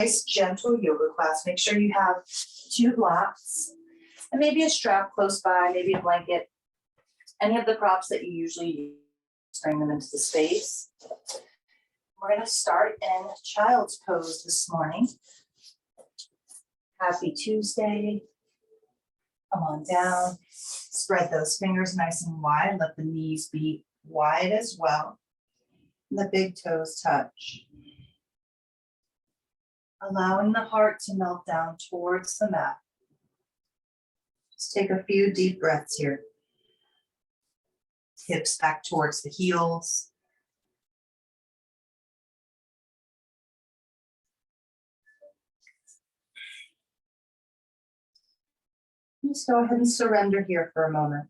Nice gentle yoga class. Make sure you have 2 blocks and maybe a strap close by, maybe a blanket, any of the props that you usually use, bring them into the space. We're going to start in child's pose this morning. Happy Tuesday. Come on down. Spread those fingers nice and wide. Let the knees be wide as well. And the big toes touch. Allowing the heart to melt down towards the mat. Just take a few deep breaths here. Hips back towards the heels. Just go ahead and surrender here for a moment.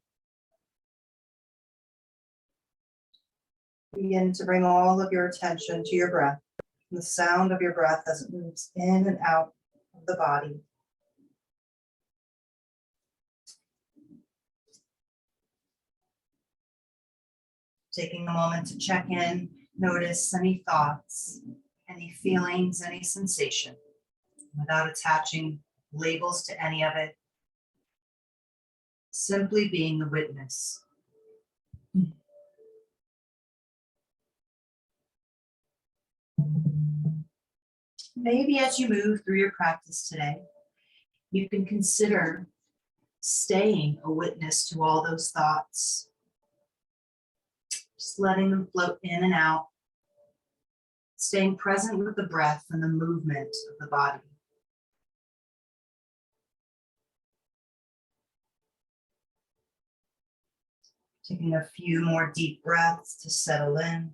Begin to bring all of your attention to your breath. The sound of your breath as it moves in and out of the body. Taking a moment to check in, notice any thoughts, any feelings, any sensation, without attaching labels to any of it. Simply being the witness. Maybe as you move through your practice today, you can consider staying a witness to all those thoughts. Just letting them float in and out. Staying present with the breath and the movement of the body. Taking a few more deep breaths to settle in.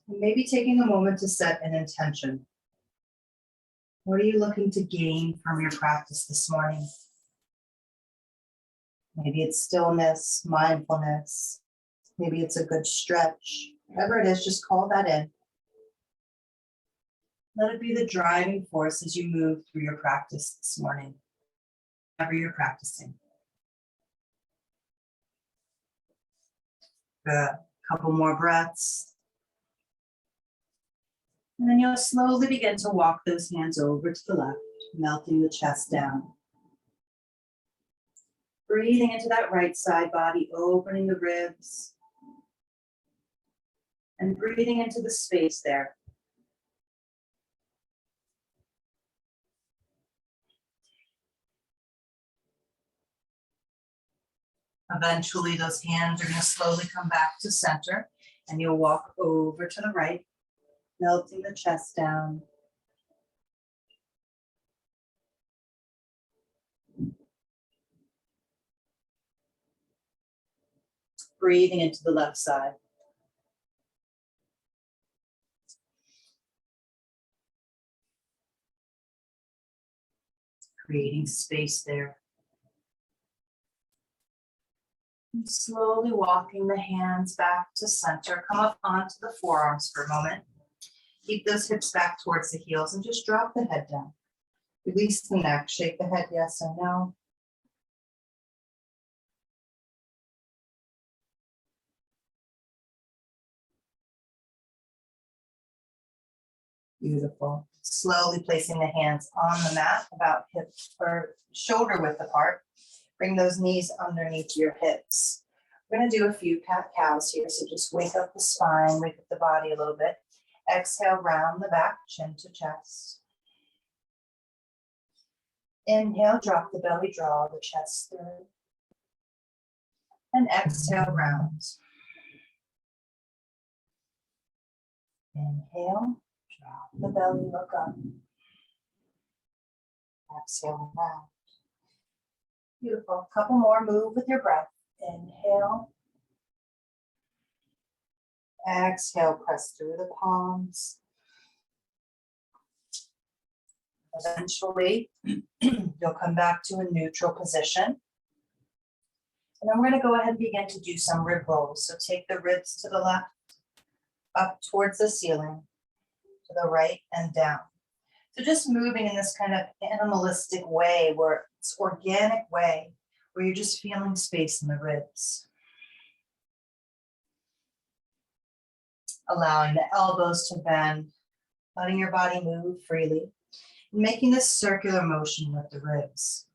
And maybe taking a moment to set an intention. What are you looking to gain from your practice this morning? Maybe it's stillness, mindfulness. Maybe it's a good stretch. Whatever it is, just call that in. Let it be the driving force as you move through your practice this morning, whatever you're practicing. A couple more breaths. And then you'll slowly begin to walk those hands over to the left, melting the chest down. Breathing into that right side body, opening the ribs. And breathing into the space there. Eventually, those hands are going to slowly come back to center, and you'll walk over to the right, melting the chest down. Breathing into the left side. Creating space there. And slowly walking the hands back to center. Come up onto the forearms for a moment. Keep those hips back towards the heels and just drop the head down. Release the neck, shake the head yes or no. Beautiful. Slowly placing the hands on the mat, about hip or shoulder width apart. Bring those knees underneath your hips. We're going to do a few cat-cows here, so just wake up the spine, wake up the body a little bit. Exhale, round the back, chin to chest. Inhale, drop the belly, draw the chest through. And exhale, round. Inhale, drop the belly, look up. Exhale, round. Beautiful. Couple more, move with your breath. Inhale. Exhale, press through the palms. Eventually, you'll come back to a neutral position. And then we're going to go ahead and begin to do some rib rolls. So take the ribs to the left, up towards the ceiling, to the right and down. So just moving in this kind of animalistic way, where it's organic way, where you're just feeling space in the ribs. Allowing the elbows to bend, letting your body move freely, making this circular motion with the ribs.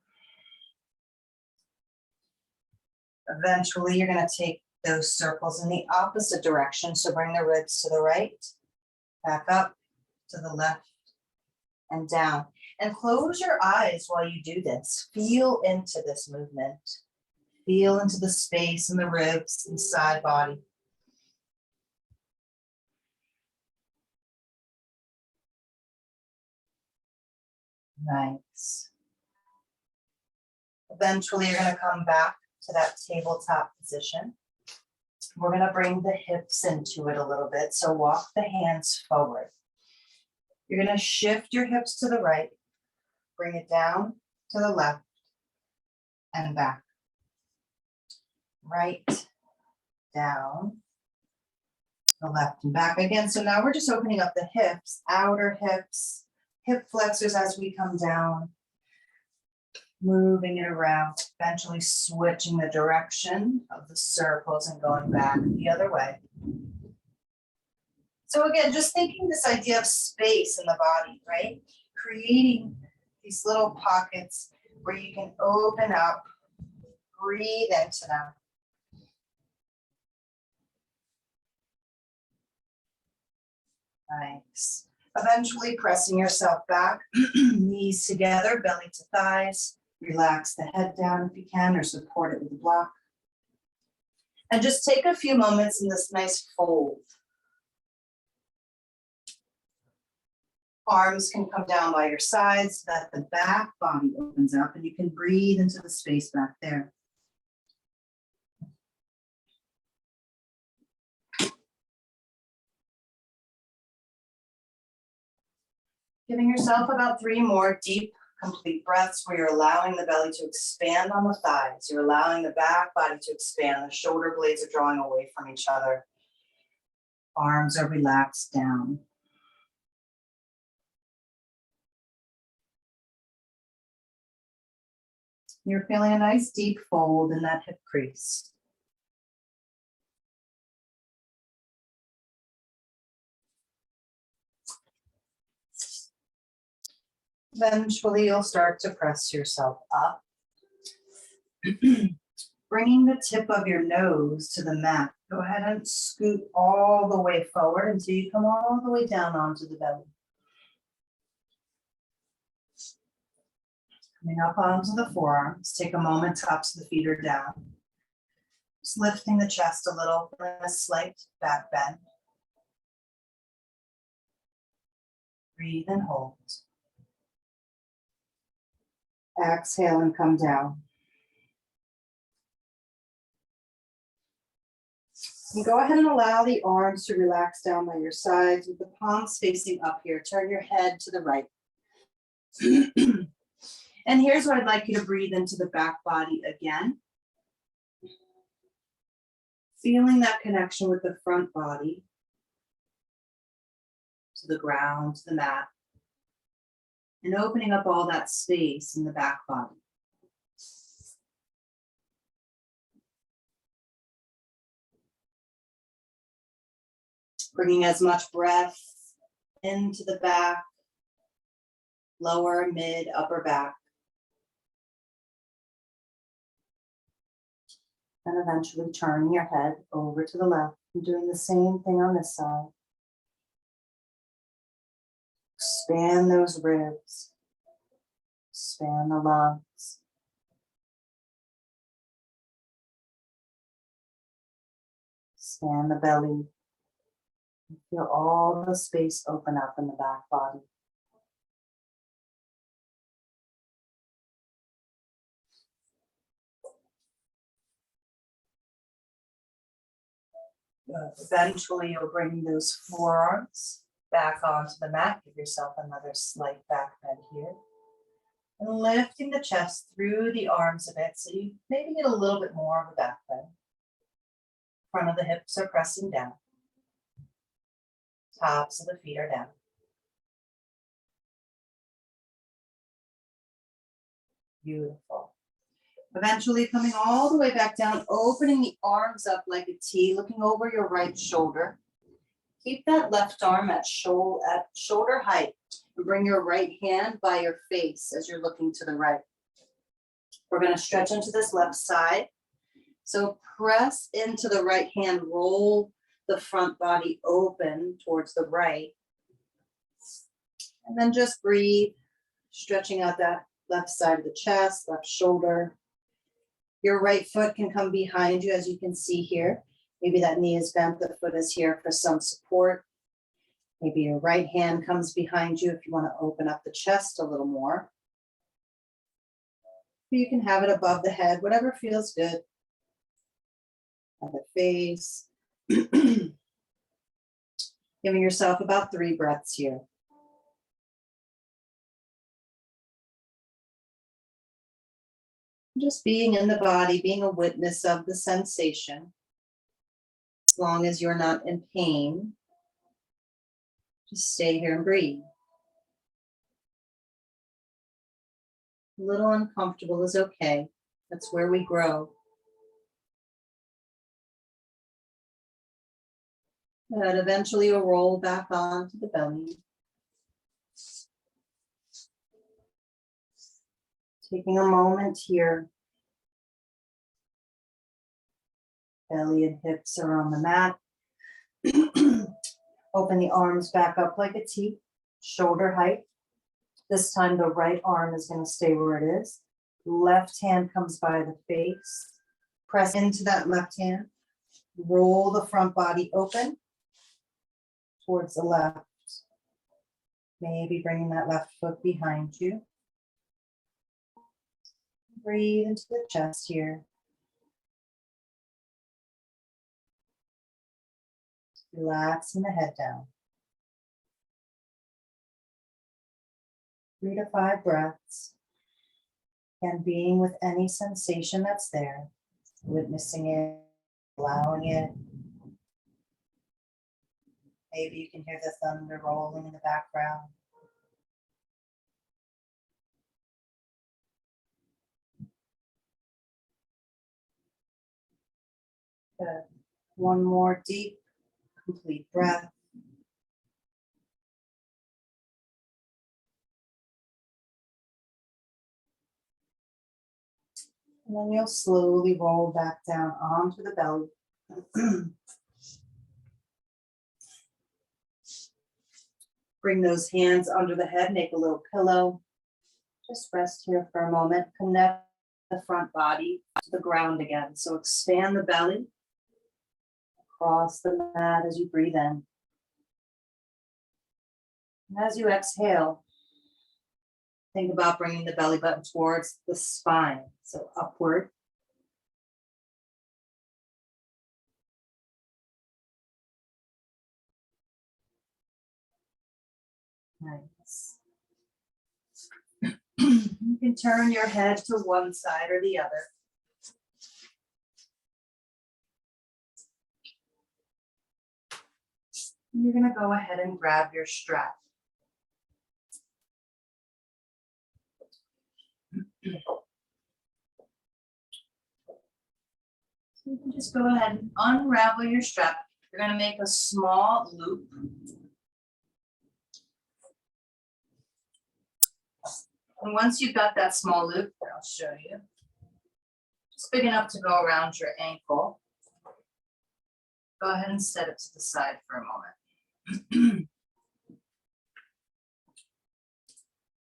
Eventually, you're going to take those circles in the opposite direction. So bring the ribs to the right, back up, to the left, and down. And close your eyes while you do this. Feel into this movement. Feel into the space in the ribs and side body. Nice. Eventually, you're going to come back to that tabletop position. We're going to bring the hips into it a little bit. So walk the hands forward. You're going to shift your hips to the right, bring it down to the left and back. Right, down, the left and back again. So now we're just opening up the hips, outer hips, hip flexors as we come down, moving it around, eventually switching the direction of the circles and going back the other way. So again, just thinking this idea of space in the body, right? Creating these little pockets where you can open up, breathe into them. Nice. Eventually pressing yourself back, knees together, belly to thighs. Relax the head down if you can, or support it with a block. And just take a few moments in this nice fold. Arms can come down by your sides so that the back body opens up and you can breathe into the space back there. Giving yourself about 3 more deep, complete breaths where you're allowing the belly to expand on the thighs. You're allowing the back body to expand. The shoulder blades are drawing away from each other. Arms are relaxed down. You're feeling a nice deep fold in that hip crease. Eventually, you'll start to press yourself up. Bringing the tip of your nose to the mat. Go ahead and scoot all the way forward until you come all the way down onto the belly. Coming up onto the forearms. Take a moment, tops of the feet are down. Just lifting the chest a little, feeling a slight back bend. Breathe and hold. Exhale and come down. And go ahead and allow the arms to relax down by your sides with the palms facing up here. Turn your head to the right. And here's where I'd like you to breathe into the back body again. Feeling that connection with the front body, to the ground, to the mat. And opening up all that space in the back body. Bringing as much breath into the back, lower, mid, upper back. And eventually turning your head over to the left and doing the same thing on this side. Expand those ribs, expand the lungs. Expand the belly. Feel all the space open up in the back body. Eventually, you'll bring those forearms back onto the mat. Give yourself another slight back bend here. And lifting the chest through the arms a bit so you maybe get a little bit more of a back bend. Front of the hips are pressing down. Tops of the feet are down. Beautiful. Eventually coming all the way back down, opening the arms up like a T, looking over your right shoulder. Keep that left arm at shoulder height. Bring your right hand by your face as you're looking to the right. We're going to stretch into this left side. So press into the right hand, roll the front body open towards the right. And then just breathe, stretching out that left side of the chest, left shoulder. Your right foot can come behind you, as you can see here. Maybe that knee is bent, the foot is here for some support. Maybe your right hand comes behind you if you want to open up the chest a little more. You can have it above the head, whatever feels good. At the face. Giving yourself about 3 breaths here. Just being in the body, being a witness of the sensation. As long as you're not in pain, just stay here and breathe. A little uncomfortable is okay. That's where we grow. But eventually you'll roll back onto the belly. Taking a moment here. Belly and hips are on the mat. Open the arms back up like a T, shoulder height. This time the right arm is going to stay where it is. Left hand comes by the face. Press into that left hand. Roll the front body open towards the left. Maybe bringing that left foot behind you. Breathe into the chest here. Relaxing the head down. 3 to 5 breaths. And being with any sensation that's there. Witnessing it, allowing it. Maybe you can hear the thunder rolling in the background. Good. One more deep, complete breath. And then you'll slowly roll back down onto the belly. Bring those hands under the head, make a little pillow. Just rest here for a moment. Connect the front body to the ground again. So expand the belly across the mat as you breathe in. And as you exhale, think about bringing the belly button towards the spine, so upward. Nice. You can turn your head to one side or the other. You're going to go ahead and grab your strap. So you can just go ahead and unravel your strap. You're going to make a small loop. And once you've got that small loop, I'll show you. It's big enough to go around your ankle. Go ahead and set it to the side for a moment.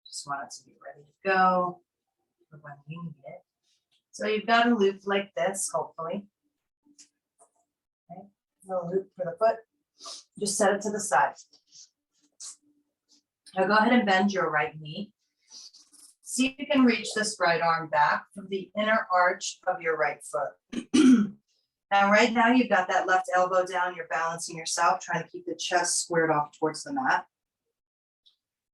Just want it to be ready to go for when you need it. So you've got a loop like this, hopefully. Okay. A little loop for the foot. Just set it to the side. Now go ahead and bend your right knee. See if you can reach this right arm back from the inner arch of your right foot. Now, right now, you've got that left elbow down. You're balancing yourself, trying to keep the chest squared off towards the mat.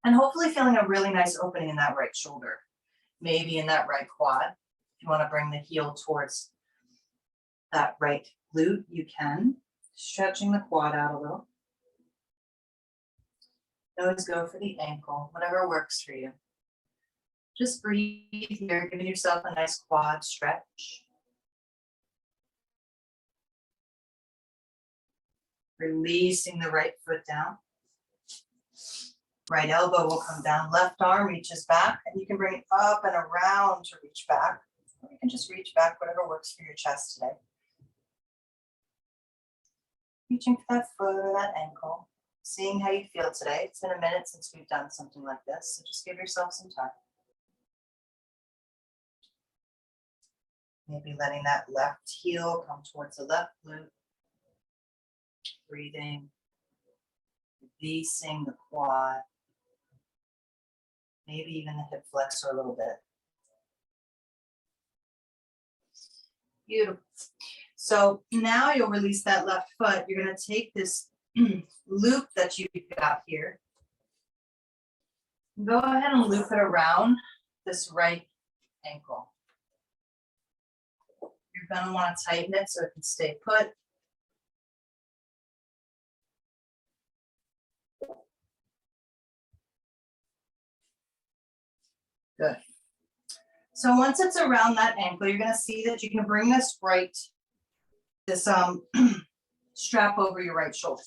And hopefully feeling a really nice opening in that right shoulder, maybe in that right quad. If you want to bring the heel towards that right glute, you can. Stretching the quad out a little. Always go for the ankle, whatever works for you. Just breathe here, giving yourself a nice quad stretch. Releasing the right foot down. Right elbow will come down, left arm reaches back, and you can bring it up and around to reach back. Or you can just reach back, whatever works for your chest today. Reaching for that foot or that ankle, seeing how you feel today. It's been a minute since we've done something like this, so just give yourself some time. Maybe letting that left heel come towards the left glute. Breathing, releasing the quad. Maybe even the hip flexor a little bit. Beautiful. So now you'll release that left foot. You're going to take this loop that you've got here. Go ahead and loop it around this right ankle. You're going to want to tighten it so it can stay put. Good. So once it's around that ankle, you're going to see that you can bring this strap over your right shoulder.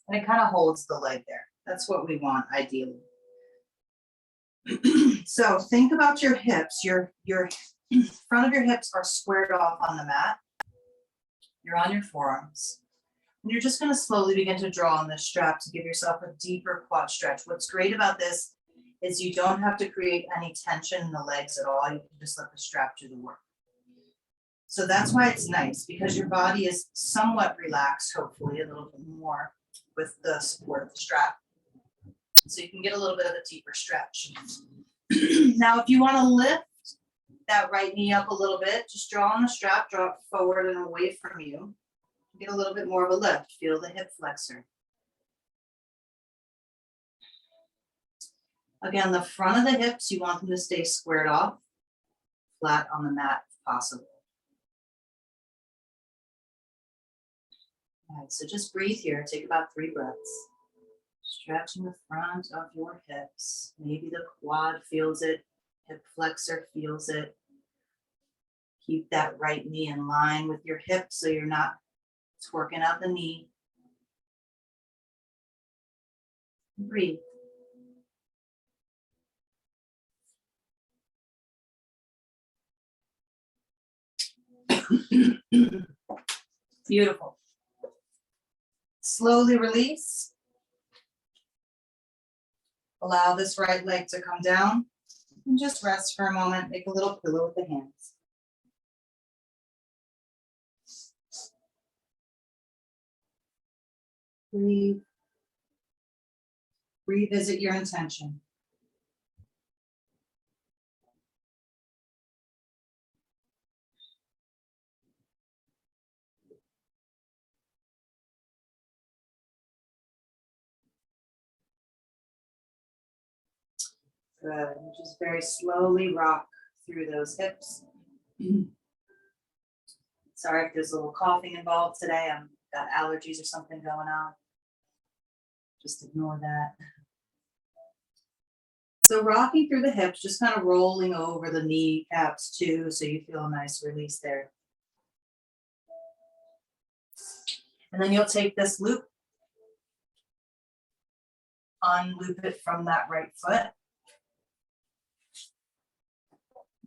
And it kind of holds the leg there. That's what we want ideally. So think about your hips. Your front of your hips are squared off on the mat. You're on your forearms. And you're just going to slowly begin to draw on this strap to give yourself a deeper quad stretch. What's great about this is you don't have to create any tension in the legs at all. You can just let the strap do the work. So that's why it's nice, because your body is somewhat relaxed, hopefully a little bit more with the support of the strap. So you can get a little bit of a deeper stretch. Now, if you want to lift that right knee up a little bit, just draw on the strap, draw it forward and away from you. Get a little bit more of a lift. Feel the hip flexor. Again, the front of the hips, you want them to stay squared off, flat on the mat if possible. All right, so just breathe here. Take about 3 breaths. Stretching the front of your hips. Maybe the quad feels it, hip flexor feels it. Keep that right knee in line with your hip so you're not twerking out the knee. Breathe. Beautiful. Slowly release. Allow this right leg to come down and just rest for a moment. Make a little pillow with the hands. Breathe. Revisit your intention. Good. Just very slowly rock through those hips. Sorry if there's a little coughing involved today. I've got allergies or something going on. Just ignore that. So rocking through the hips, just kind of rolling over the kneecaps too, so you feel a nice release there. And then you'll take this loop, unloop it from that right foot.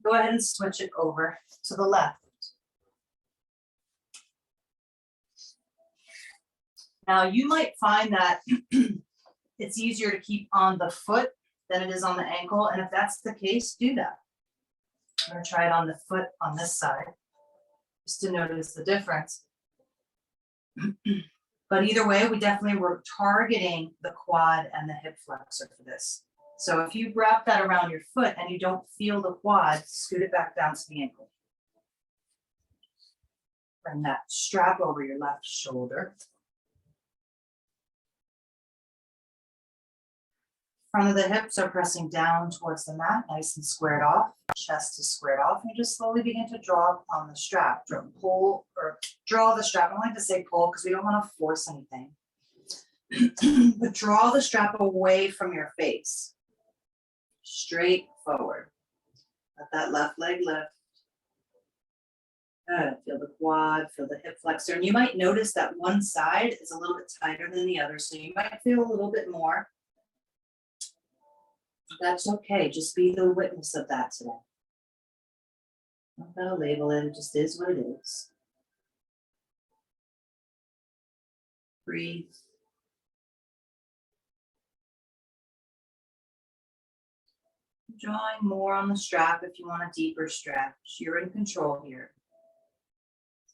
Go ahead and switch it over to the left. Now you might find that it's easier to keep on the foot than it is on the ankle. And if that's the case, do that. I'm going to try it on the foot on this side, just to notice the difference. But either way, we definitely were targeting the quad and the hip flexor for this. So if you wrap that around your foot and you don't feel the quad, scoot it back down to the ankle. Bring that strap over your left shoulder. Front of the hips are pressing down towards the mat, nice and squared off. Chest is squared off. And you just slowly begin to draw on the strap. Pull or draw the strap. I don't like to say pull because we don't want to force anything. But draw the strap away from your face. Straight forward. Let that left leg lift. Good. Feel the quad, feel the hip flexor. And you might notice that one side is a little bit tighter than the other. So you might feel a little bit more. That's okay. Just be the witness of that today. Don't gotta label it. It just is what it is. Breathe. Drawing more on the strap if you want a deeper stretch. You're in control here.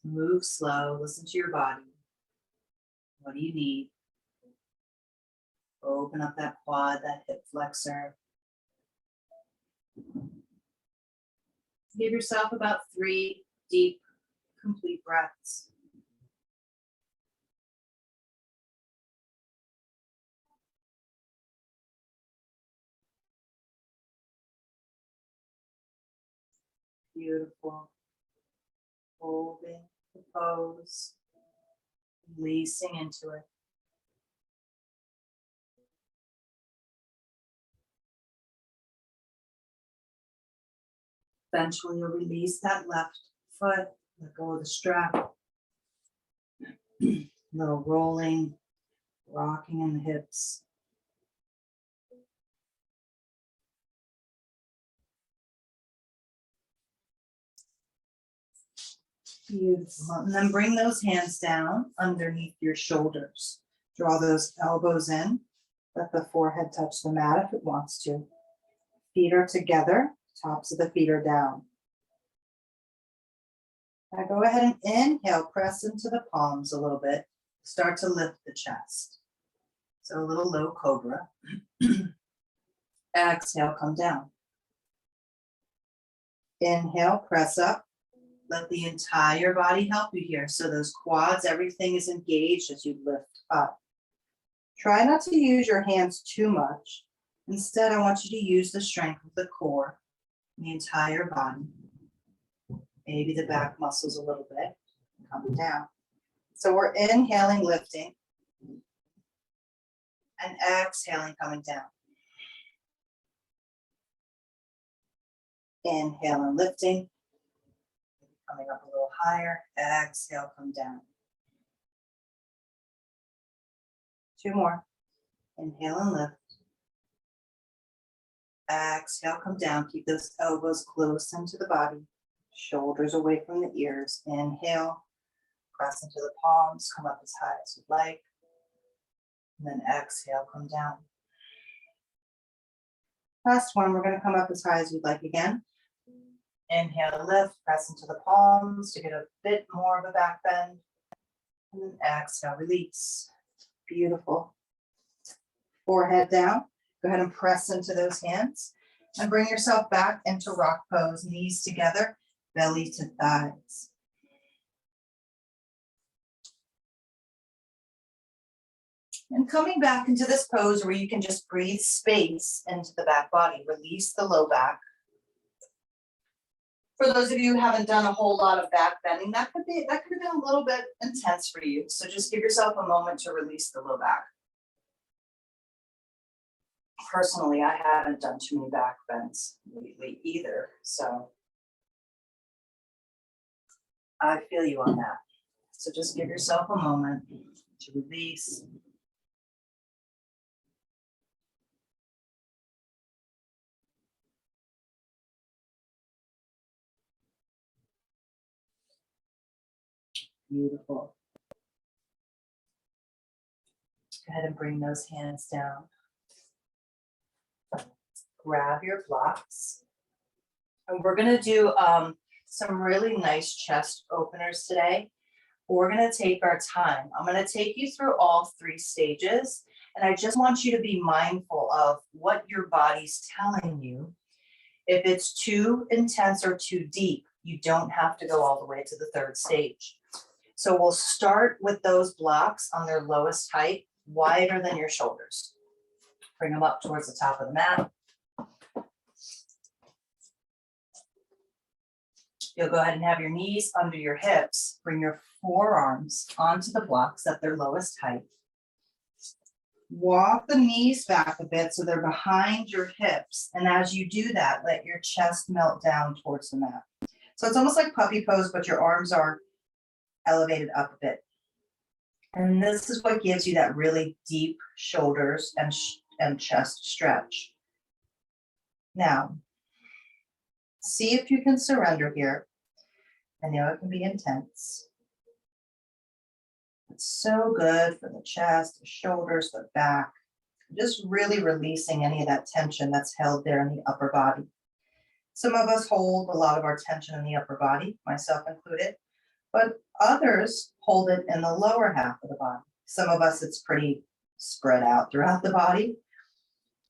Move slow, listen to your body. What do you need? Open up that quad, that hip flexor. Give yourself about 3 deep, complete breaths. Beautiful. Holding the pose, releasing into it. Eventually you'll release that left foot, let go of the strap. Little rolling, rocking in the hips. Beautiful. And then bring those hands down underneath your shoulders. Draw those elbows in. Let the forehead touch the mat if it wants to. Feet are together. Tops of the feet are down. Now go ahead and inhale. Press into the palms a little bit. Start to lift the chest. So a little low cobra. Exhale, come down. Inhale, press up. Let the entire body help you here. So those quads, everything is engaged as you lift up. Try not to use your hands too much. Instead, I want you to use the strength of the core, the entire body. Maybe the back muscles a little bit. Coming down. So we're inhaling, lifting. And exhaling, coming down. Inhale and lifting. Coming up a little higher. Exhale, come down. 2 more. Inhale and lift. Exhale, come down. Keep those elbows close into the body. Shoulders away from the ears. Inhale. Press into the palms. Come up as high as you'd like. And then exhale, come down. Last one. We're going to come up as high as you'd like again. Inhale, lift, press into the palms to get a bit more of a back bend. And then exhale, release. Beautiful. Forehead down. Go ahead and press into those hands. And bring yourself back into rock pose. Knees together, belly to thighs. And coming back into this pose where you can just breathe space into the back body. Release the low back. For those of you who haven't done a whole lot of back bending, that could have been a little bit intense for you. So just give yourself a moment to release the low back. Personally, I haven't done too many back bends lately either, so I feel you on that. So just give yourself a moment to release. Beautiful. Go ahead and bring those hands down. Grab your blocks. And we're going to do some really nice chest openers today. We're going to take our time. I'm going to take you through all 3 stages. And I just want you to be mindful of what your body's telling you. If it's too intense or too deep, you don't have to go all the way to the 3rd stage. So we'll start with those blocks on their lowest height, wider than your shoulders. Bring them up towards the top of the mat. You'll go ahead and have your knees under your hips. Bring your forearms onto the blocks at their lowest height. Walk the knees back a bit so they're behind your hips. And as you do that, let your chest melt down towards the mat. So it's almost like puppy pose, but your arms are elevated up a bit. And this is what gives you that really deep shoulders and chest stretch. Now, see if you can surrender here. I know it can be intense. It's so good for the chest, the shoulders, the back. Just really releasing any of that tension that's held there in the upper body. Some of us hold a lot of our tension in the upper body, myself included, but others hold it in the lower half of the body. Some of us, it's pretty spread out throughout the body.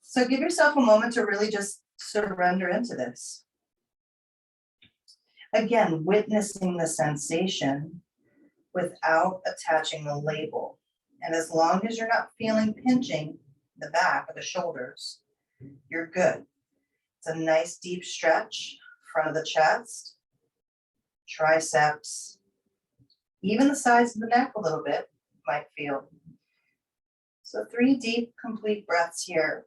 So give yourself a moment to really just surrender into this. Again, witnessing the sensation without attaching the label. And as long as you're not feeling pinching the back of the shoulders, you're good. It's a nice deep stretch, front of the chest, triceps, even the sides of the neck a little bit might feel. So 3 deep, complete breaths here,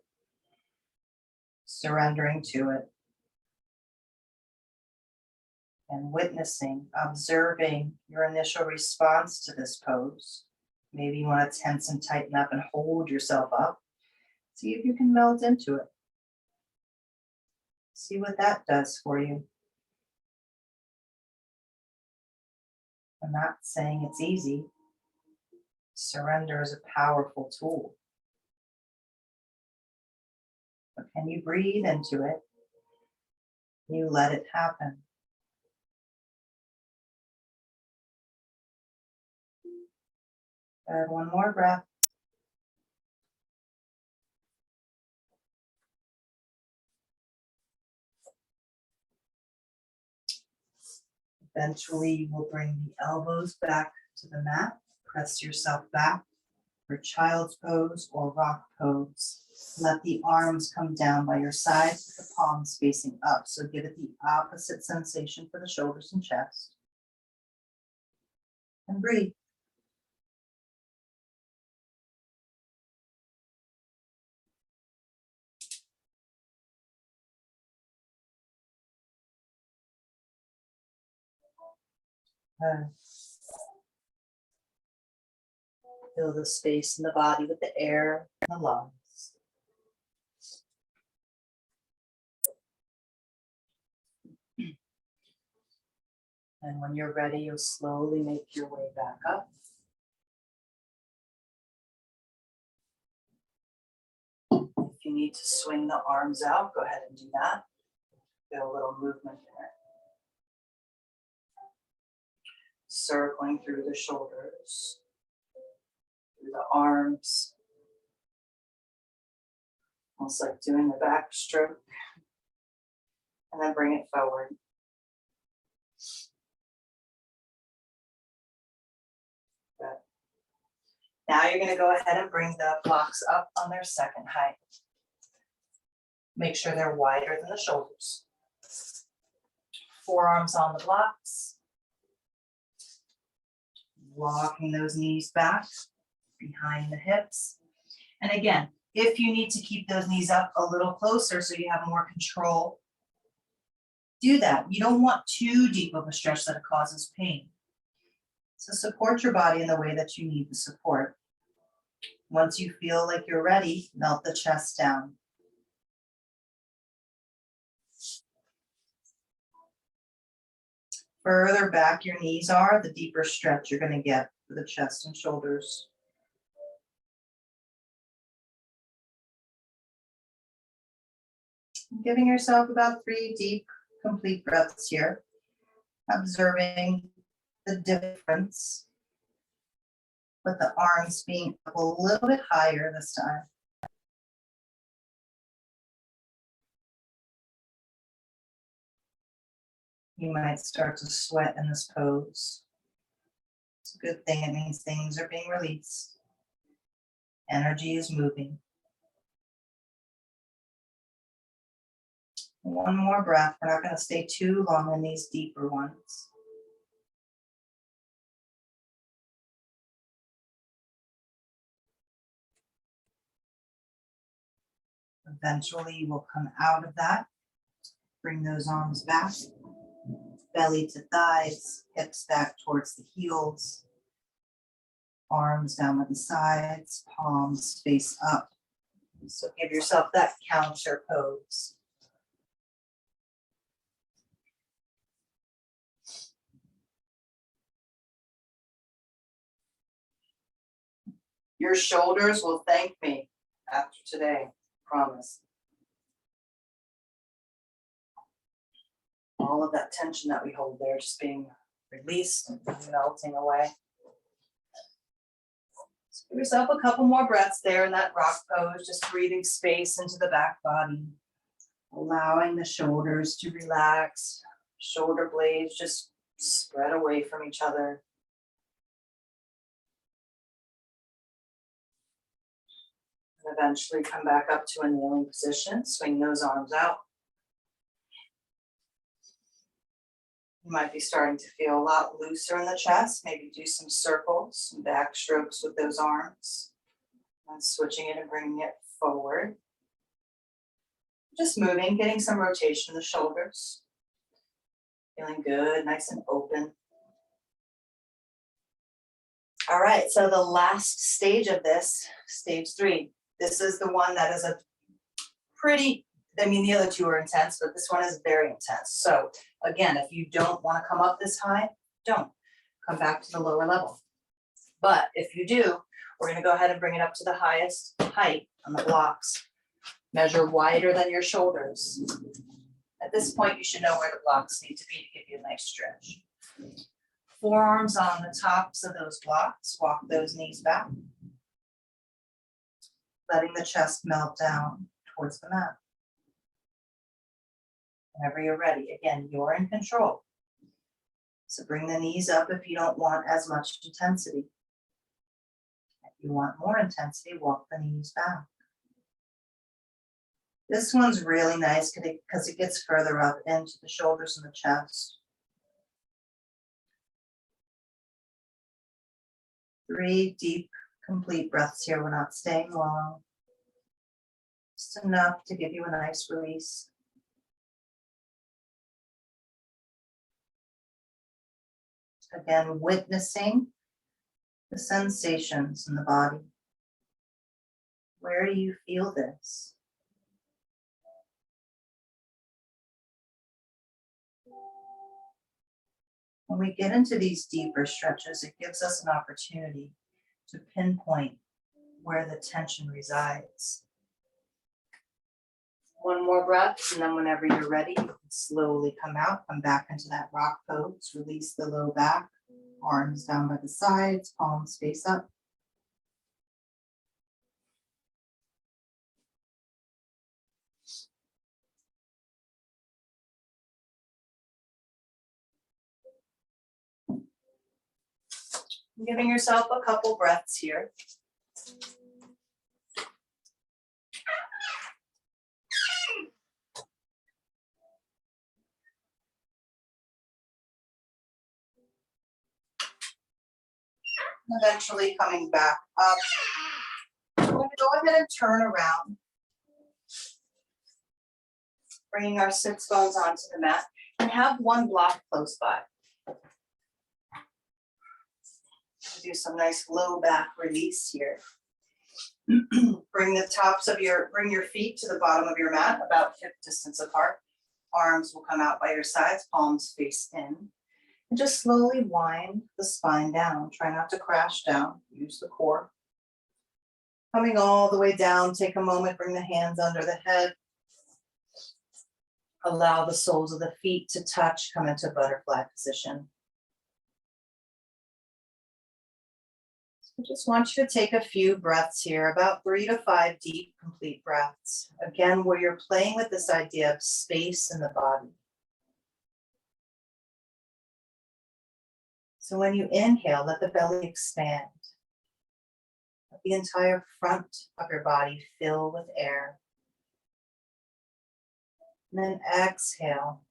surrendering to it. And witnessing, observing your initial response to this pose. Maybe you want to tense and tighten up and hold yourself up. See if you can melt into it. See what that does for you. I'm not saying it's easy. Surrender is a powerful tool. But can you breathe into it? You let it happen. Good, one more breath. Eventually, you will bring the elbows back to the mat. Press yourself back for child's pose or rock pose. Let the arms come down by your sides with the palms facing up. So give it the opposite sensation for the shoulders and chest. And breathe. Fill the space in the body with the air and the lungs. And when you're ready, you'll slowly make your way back up. If you need to swing the arms out, go ahead and do that. Feel a little movement there. Circling through the shoulders, through the arms. Almost like doing the back stroke. And then bring it forward. Good. Now you're going to go ahead and bring the blocks up on their second height. Make sure they're wider than the shoulders. Forearms on the blocks. Walking those knees back behind the hips. And again, if you need to keep those knees up a little closer so you have more control, do that. You don't want too deep of a stretch that it causes pain. So support your body in the way that you need the support. Once you feel like you're ready, melt the chest down. Further back your knees are, the deeper stretch you're going to get for the chest and shoulders. Giving yourself about 3 deep, complete breaths here. Observing the difference with the arms being up a little bit higher this time. You might start to sweat in this pose. It's a good thing. It means things are being released. Energy is moving. One more breath. We're not going to stay too long in these deeper ones. Eventually, you will come out of that. Bring those arms back. belly to thighs, hips back towards the heels, arms down by the sides, palms face up. So give yourself that counter pose. Your shoulders will thank me after today, promise. All of that tension that we hold there just being released and melting away. So give yourself a couple more breaths there in that rock pose, just breathing space into the back body, allowing the shoulders to relax, shoulder blades just spread away from each other. And eventually come back up to a kneeling position, swing those arms out. You might be starting to feel a lot looser in the chest. Maybe do some circles, some back strokes with those arms. And switching it and bringing it forward. Just moving, getting some rotation in the shoulders. Feeling good, nice and open. All right, so the last stage of this, stage 3. This is the one that is a pretty, the other two are intense, but this one is very intense. So again, if you don't want to come up this high, don't. Come back to the lower level. But if you do, we're going to go ahead and bring it up to the highest height on the blocks. Measure wider than your shoulders. At this point, you should know where the blocks need to be to give you a nice stretch. Forearms on the tops of those blocks. Walk those knees back. Letting the chest melt down towards the mat. Whenever you're ready, again, you're in control. So bring the knees up if you don't want as much intensity. If you want more intensity, walk the knees back. This one's really nice because it gets further up into the shoulders and the chest. 3 deep, complete breaths here. We're not staying long. Just enough to give you a nice release. Again, witnessing the sensations in the body. Where do you feel this? When we get into these deeper stretches, it gives us an opportunity to pinpoint where the tension resides. One more breath, and then whenever you're ready, you can slowly come out, come back into that rock pose, release the low back, arms down by the sides, palms face up. Giving yourself a couple breaths here. Eventually coming back up. We're going to go ahead and turn around. Bringing our sits bones onto the mat and have one block close by. Do some nice low back release here. Bring your feet to the bottom of your mat, about hip distance apart. Arms will come out by your sides, palms face in. And just slowly wind the spine down. Try not to crash down. Use the core. Coming all the way down, take a moment, bring the hands under the head. Allow the soles of the feet to touch, come into butterfly position. I just want you to take a few breaths here, about 3 to 5 deep, complete breaths. Again, where you're playing with this idea of space in the body. So when you inhale, let the belly expand. Let the entire front of your body fill with air. And then exhale,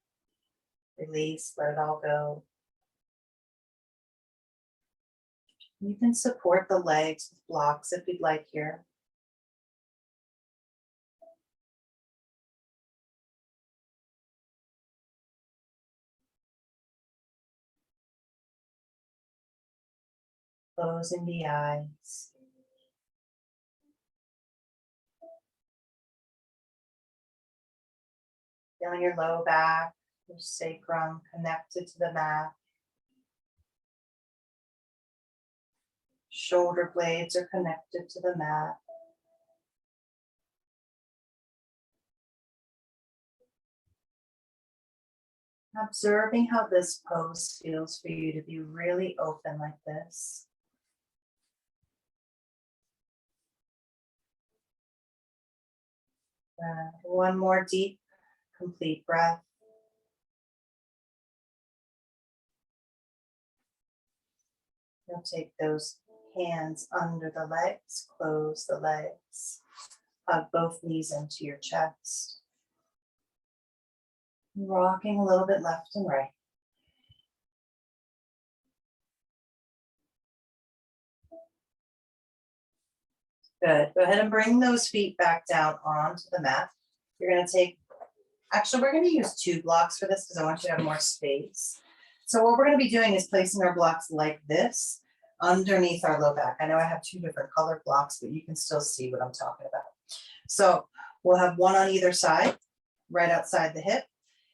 release, let it all go. You can support the legs with blocks if you'd like here. Closing the eyes. Feeling your low back, your sacrum connected to the mat. Shoulder blades are connected to the mat. Observing how this pose feels for you to be really open like this. One more deep, complete breath. You'll take those hands under the legs, close the legs, hug both knees into your chest. Rocking a little bit left and right. Good. Go ahead and bring those feet back down onto the mat. You're going to take, actually, we're going to use 2 blocks for this because I want you to have more space. So what we're going to be doing is placing our blocks like this underneath our low back. I know I have 2 different colored blocks, but you can still see what I'm talking about. So we'll have one on either side, right outside the hip.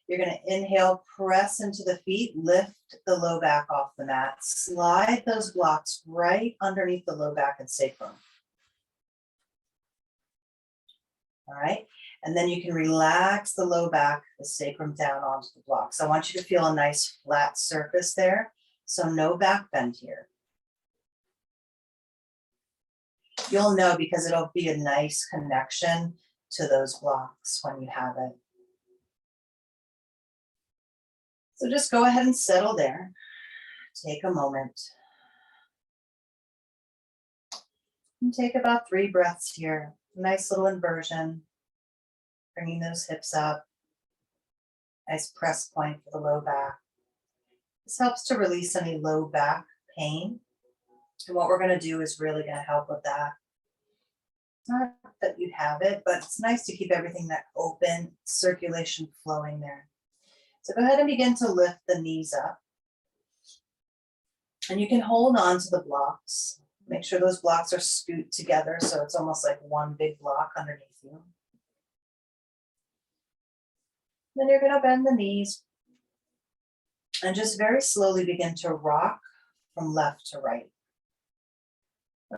You're going to inhale, press into the feet, lift the low back off the mat, slide those blocks right underneath the low back and sacrum. All right, and then you can relax the low back, the sacrum down onto the blocks. I want you to feel a nice flat surface there, so no back bend here. You'll know because it'll be a nice connection to those blocks when you have it. So just go ahead and settle there. Take a moment. And take about 3 breaths here. Nice little inversion. Bringing those hips up. Nice press point for the low back. This helps to release any low back pain. And what we're going to do is really going to help with that. Not that you have it, but it's nice to keep everything that open, circulation flowing there. So go ahead and begin to lift the knees up. And you can hold on to the blocks. Make sure those blocks are scoot together so it's almost like one big block underneath you. Then you're going to bend the knees and just very slowly begin to rock from left to right.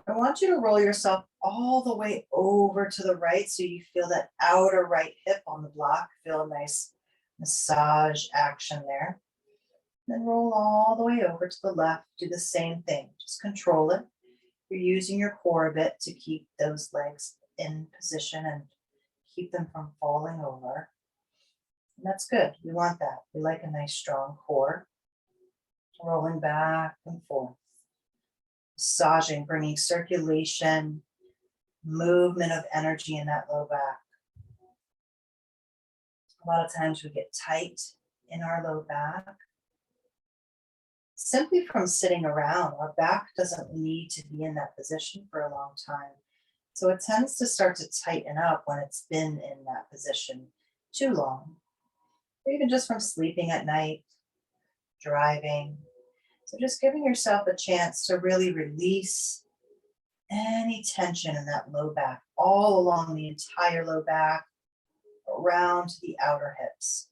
I want you to roll yourself all the way over to the right so you feel that outer right hip on the block. Feel a nice massage action there. Then roll all the way over to the left. Do the same thing. Just control it. You're using your core a bit to keep those legs in position and keep them from falling over. And that's good. We want that. We like a nice strong core. Rolling back and forth. Massaging, bringing circulation, movement of energy in that low back. A lot of times we get tight in our low back. Simply from sitting around, our back doesn't need to be in that position for a long time. So it tends to start to tighten up when it's been in that position too long. Or even just from sleeping at night, driving. So just giving yourself a chance to really release any tension in that low back, all along the entire low back, around to the outer hips.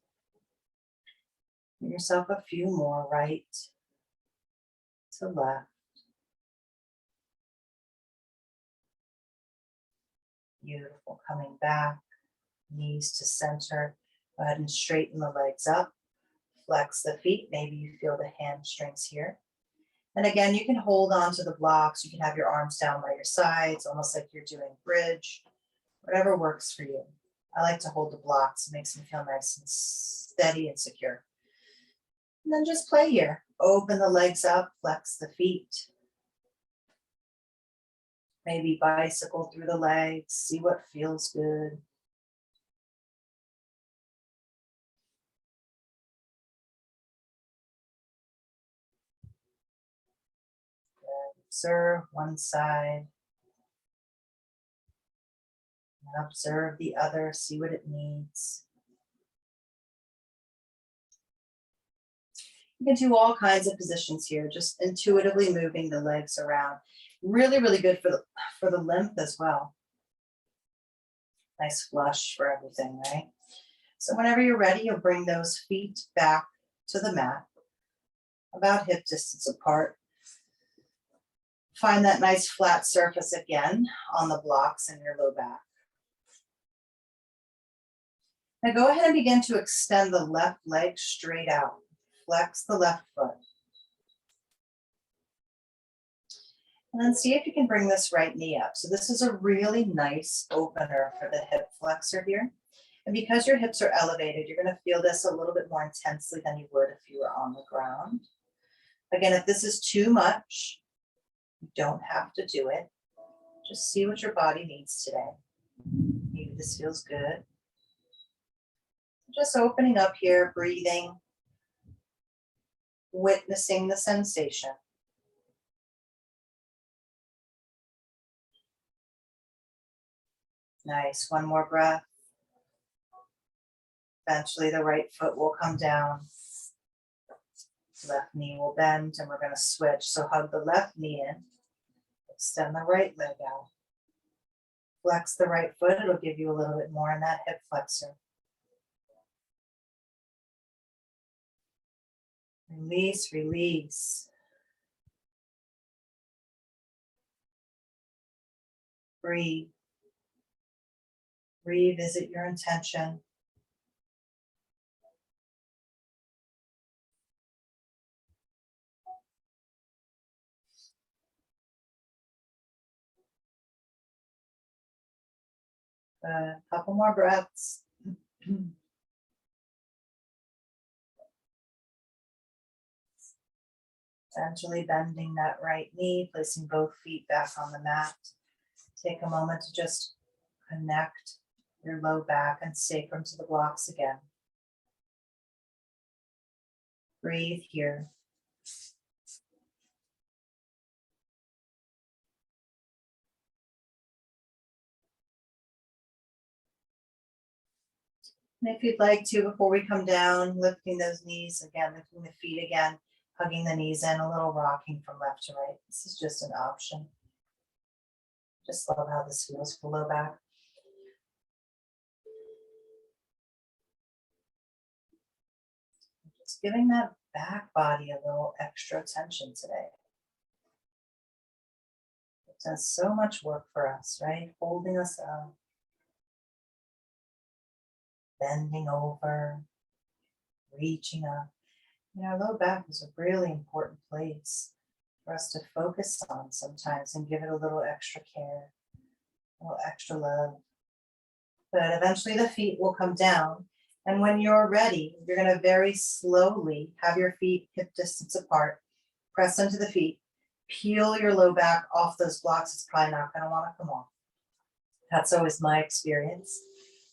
Give yourself a few more, right to left. Beautiful. Coming back, knees to center. Go ahead and straighten the legs up. Flex the feet. Maybe you feel the hamstrings here. And again, you can hold on to the blocks. You can have your arms down by your sides, almost like you're doing bridge. Whatever works for you. I like to hold the blocks. It makes me feel nice and steady and secure. And then just play here. Open the legs up, flex the feet. Maybe bicycle through the legs, see what feels good. Good. Observe one side. And observe the other, see what it needs. You can do all kinds of positions here, just intuitively moving the legs around. Really, really good for the lymph as well. Nice flush for everything, right? So whenever you're ready, you'll bring those feet back to the mat, about hip distance apart. Find that nice flat surface again on the blocks in your low back. Now go ahead and begin to extend the left leg straight out. Flex the left foot. And then see if you can bring this right knee up. So this is a really nice opener for the hip flexor here. And because your hips are elevated, you're going to feel this a little bit more intensely than you would if you were on the ground. Again, if this is too much, you don't have to do it. Just see what your body needs today. Maybe this feels good. Just opening up here, breathing, witnessing the sensation. Nice, one more breath. Eventually the right foot will come down. Left knee will bend and we're going to switch. So hug the left knee in. Extend the right leg out. Flex the right foot. It'll give you a little bit more in that hip flexor. Release, release. Breathe. Revisit your intention. A couple more breaths. Gently bending that right knee, placing both feet back on the mat. Take a moment to just connect your low back and sacrum to the blocks again. Breathe here. And if you'd like to, before we come down, lifting those knees again, lifting the feet again, hugging the knees in, a little rocking from left to right. This is just an option. Just love how this feels for low back. Just giving that back body a little extra attention today. It does so much work for us, right? Holding us up. Bending over, reaching up. You know, low back is a really important place for us to focus on sometimes and give it a little extra care, a little extra love. But eventually the feet will come down. And when you're ready, you're going to very slowly have your feet hip distance apart, press into the feet, peel your low back off those blocks. It's probably not going to want to come off. That's always my experience.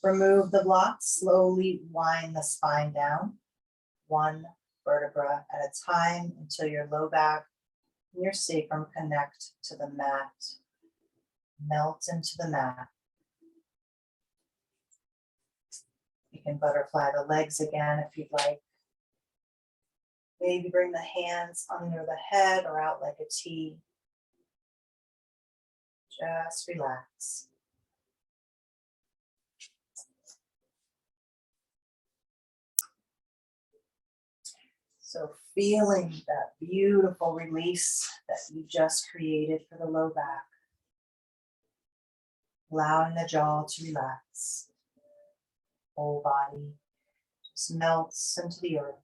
Remove the blocks, slowly wind the spine down, one vertebra at a time until your low back and your sacrum connect to the mat, melt into the mat. You can butterfly the legs again if you'd like. Maybe bring the hands under the head or out like a T. Just relax. So feeling that beautiful release that you just created for the low back. Allowing the jaw to relax. Whole body just melts into the earth.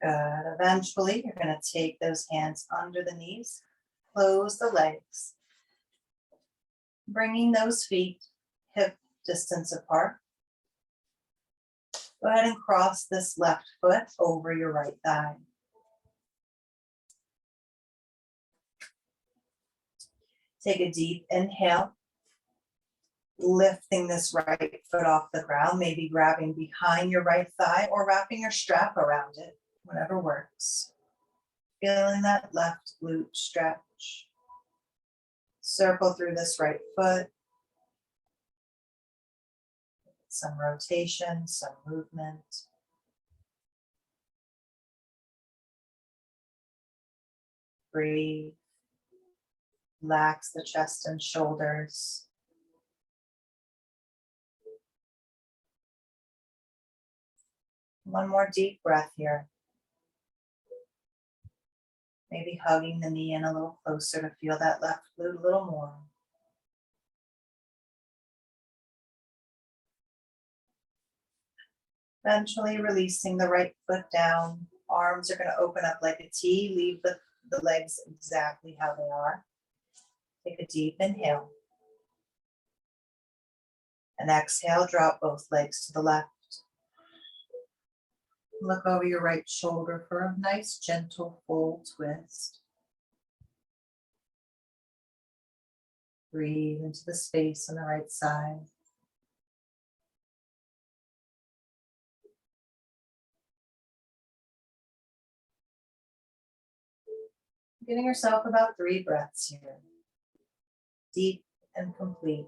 Good. Eventually, you're going to take those hands under the knees. Close the legs, bringing those feet hip distance apart. Go ahead and cross this left foot over your right thigh. Take a deep inhale, lifting this right foot off the ground, maybe grabbing behind your right thigh or wrapping your strap around it, whatever works. Feeling that left glute stretch. Circle through this right foot. Some rotation, some movement. Breathe. Relax the chest and shoulders. One more deep breath here. Maybe hugging the knee in a little closer to feel that left glute a little more. Eventually releasing the right foot down. Arms are going to open up like a T. Leave the legs exactly how they are. Take a deep inhale. And exhale, drop both legs to the left. Look over your right shoulder for a nice gentle full twist. Breathe into the space on the right side. Giving yourself about 3 breaths here. Deep and complete.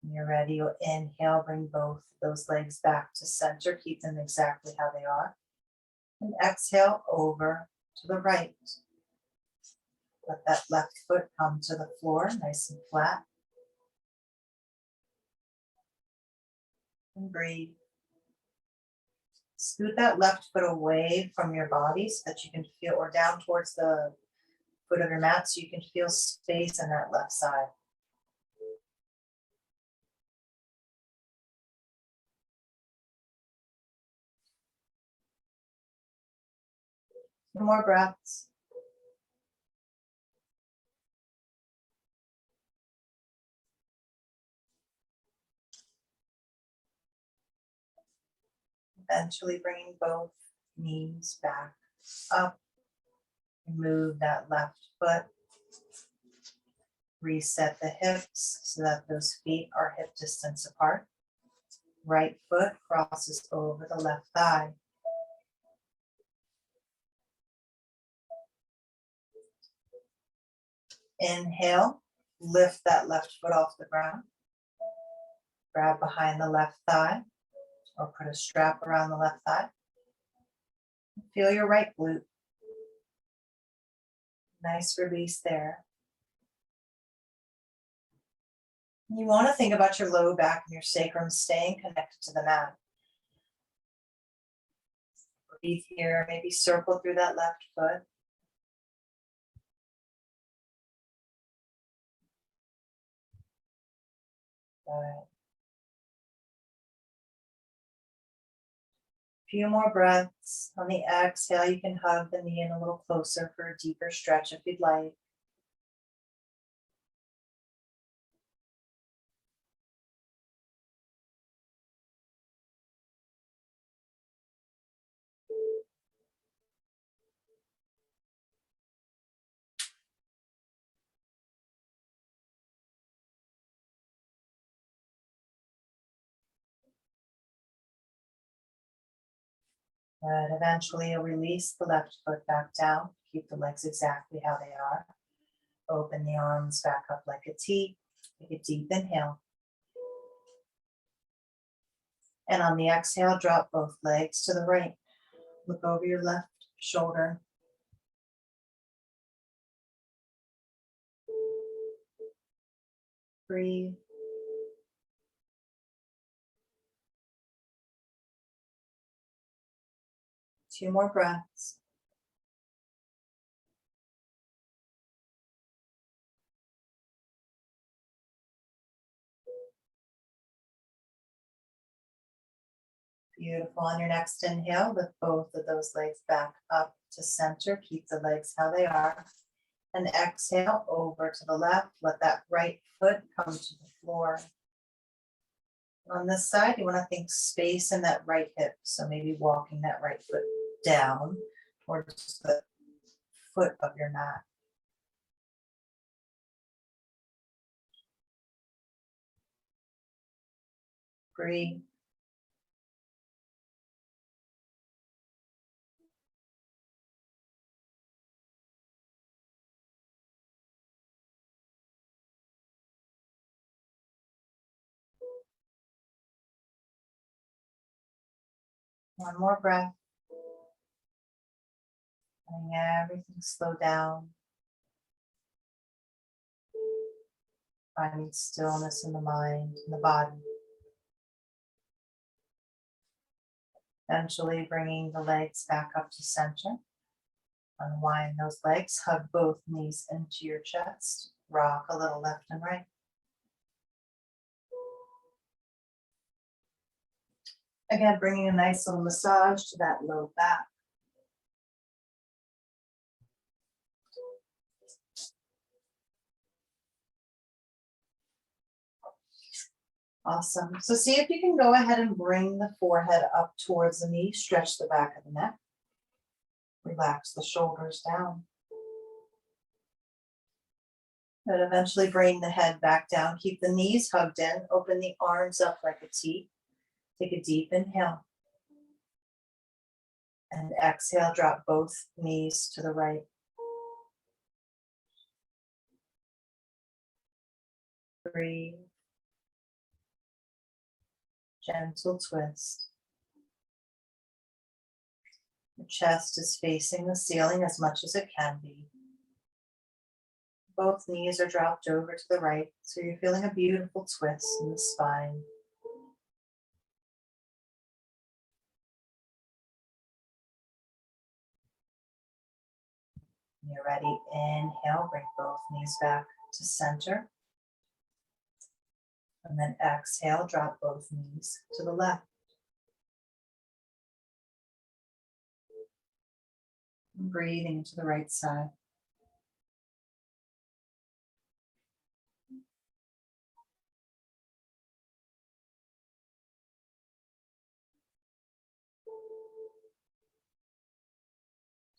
When you're ready, you'll inhale, bring both those legs back to center. Keep them exactly how they are. And exhale over to the right. Let that left foot come to the floor, nice and flat. And breathe. Scoot that left foot away from your body so that you can feel, or down towards the foot of your mat so you can feel space on that left side. 2 more breaths. Eventually bringing both knees back up. Move that left foot. Reset the hips so that those feet are hip distance apart. Right foot crosses over the left thigh. Inhale, lift that left foot off the ground. Grab behind the left thigh or put a strap around the left thigh. Feel your right glute. Nice release there. You want to think about your low back and your sacrum staying connected to the mat. Breathe here, maybe circle through that left foot. Good. Few more breaths. On the exhale, you can hug the knee in a little closer for a deeper stretch if you'd like. But eventually you'll release the left foot back down. Keep the legs exactly how they are. Open the arms back up like a T. Take a deep inhale. And on the exhale, drop both legs to the right. Look over your left shoulder. Breathe. Two more breaths. Beautiful. On your next inhale, lift both of those legs back up to center. Keep the legs how they are. And exhale over to the left. Let that right foot come to the floor. On this side, you want to think space in that right hip. So maybe walking that right foot down towards the foot of your mat. Breathe. One more breath. Letting everything slow down. Finding stillness in the mind and the body. Eventually bringing the legs back up to center. Unwind those legs, hug both knees into your chest. Rock a little left and right. Again, bringing a nice little massage to that low back. Awesome. So see if you can go ahead and bring the forehead up towards the knee. Stretch the back of the neck. Relax the shoulders down. And eventually bring the head back down. Keep the knees hugged in. Open the arms up like a T. Take a deep inhale. And exhale, drop both knees to the right. Breathe. Gentle twist. The chest is facing the ceiling as much as it can be. Both knees are dropped over to the right, so you're feeling a beautiful twist in the spine. When you're ready, inhale, bring both knees back to center. And then exhale, drop both knees to the left. And breathing to the right side.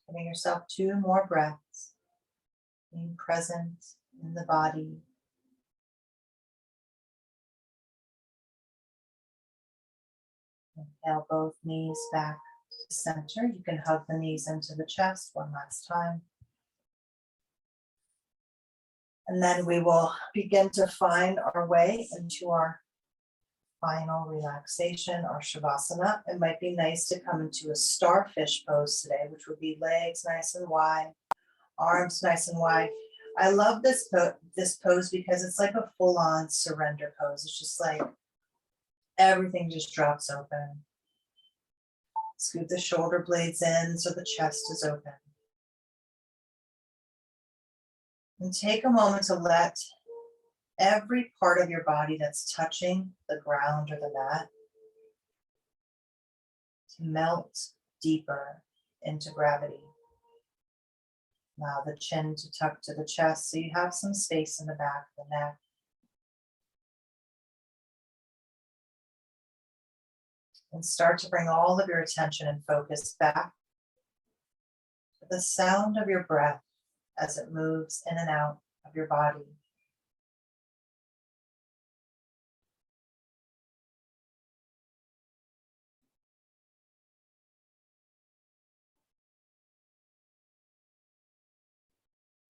Giving yourself 2 more breaths. Being present in the body. Inhale both knees back to center. You can hug the knees into the chest one last time. And then we will begin to find our way into our final relaxation, our Shavasana. It might be nice to come into a starfish pose today, which would be legs nice and wide, arms nice and wide. I love this pose because it's like a full-on surrender pose. It's just like everything just drops open. Scoot the shoulder blades in so the chest is open. And take a moment to let every part of your body that's touching the ground or the mat to melt deeper into gravity. Allow the chin to tuck to the chest so you have some space in the back of the neck. And start to bring all of your attention and focus back to the sound of your breath as it moves in and out of your body.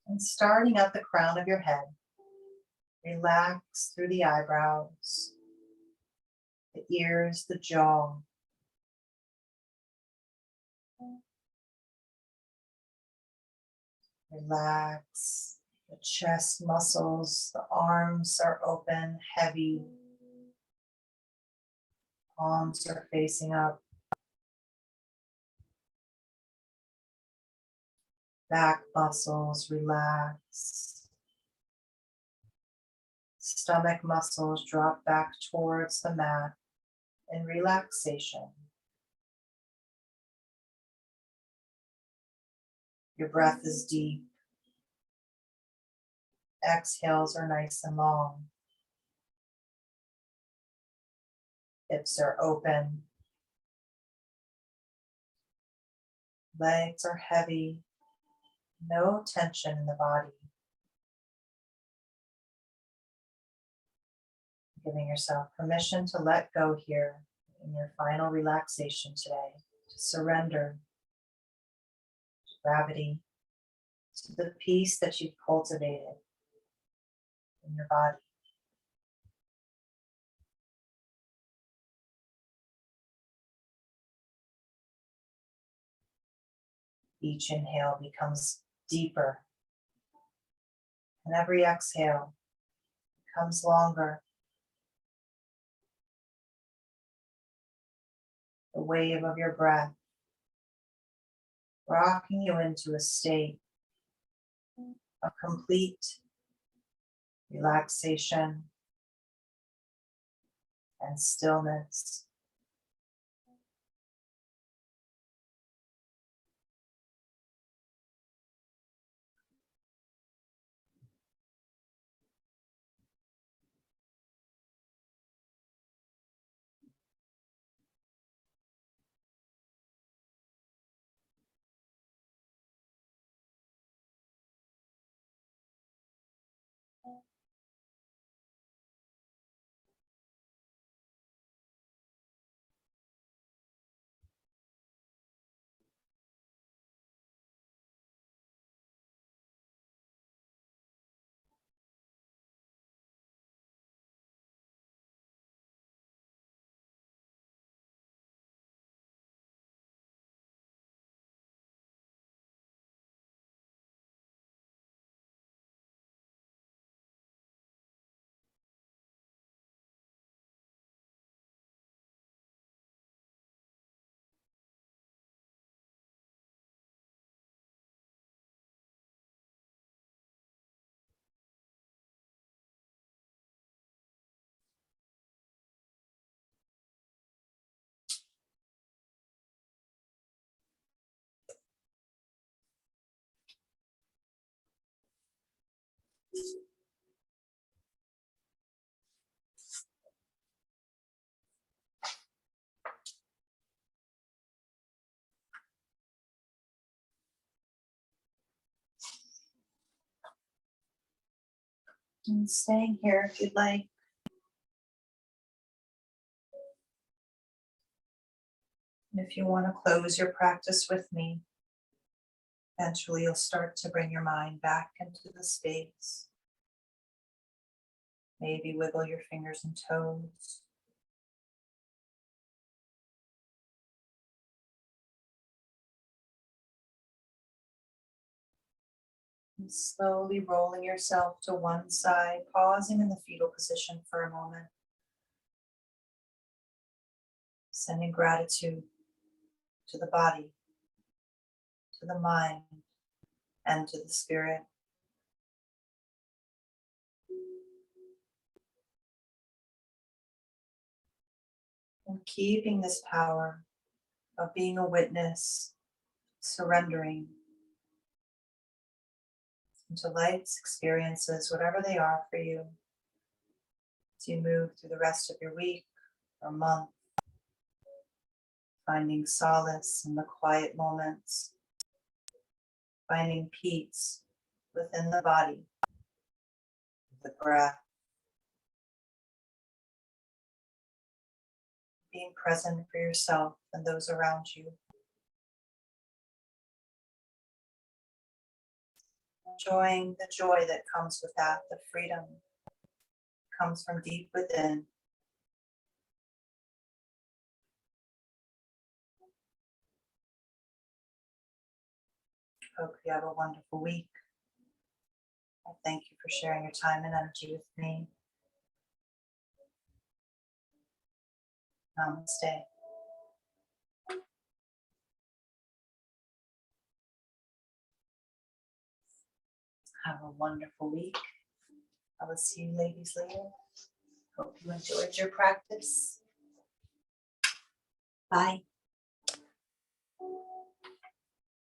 And starting at the crown of your head, relax through the eyebrows, the ears, the jaw. Relax the chest muscles, the arms are open, heavy. Palms are facing up. Back muscles relax. Stomach muscles drop back towards the mat in relaxation. Your breath is deep. Exhales are nice and long. Hips are open. Legs are heavy. No tension in the body. Giving yourself permission to let go here in your final relaxation today, to surrender to gravity, to the peace that you've cultivated in your body. Each inhale becomes deeper, and every exhale becomes longer. The wave of your breath rocking you into a state of complete relaxation and stillness. And staying here if you'd like. And if you want to close your practice with me, eventually you'll start to bring your mind back into the space. Maybe wiggle your fingers and toes. And slowly rolling yourself to one side, pausing in the fetal position for a moment. Sending gratitude to the body, to the mind, and to the spirit. And keeping this power of being a witness, surrendering into life's experiences, whatever they are for you, as you move through the rest of your week or month, finding solace in the quiet moments, finding peace within the body, the breath, being present for yourself and those around you. Enjoying the joy that comes with that, the freedom comes from deep within. Hope you have a wonderful week. I thank you for sharing your time and energy with me. Namaste. Have a wonderful week. I will see you ladies later. Hope you enjoyed your practice. Bye.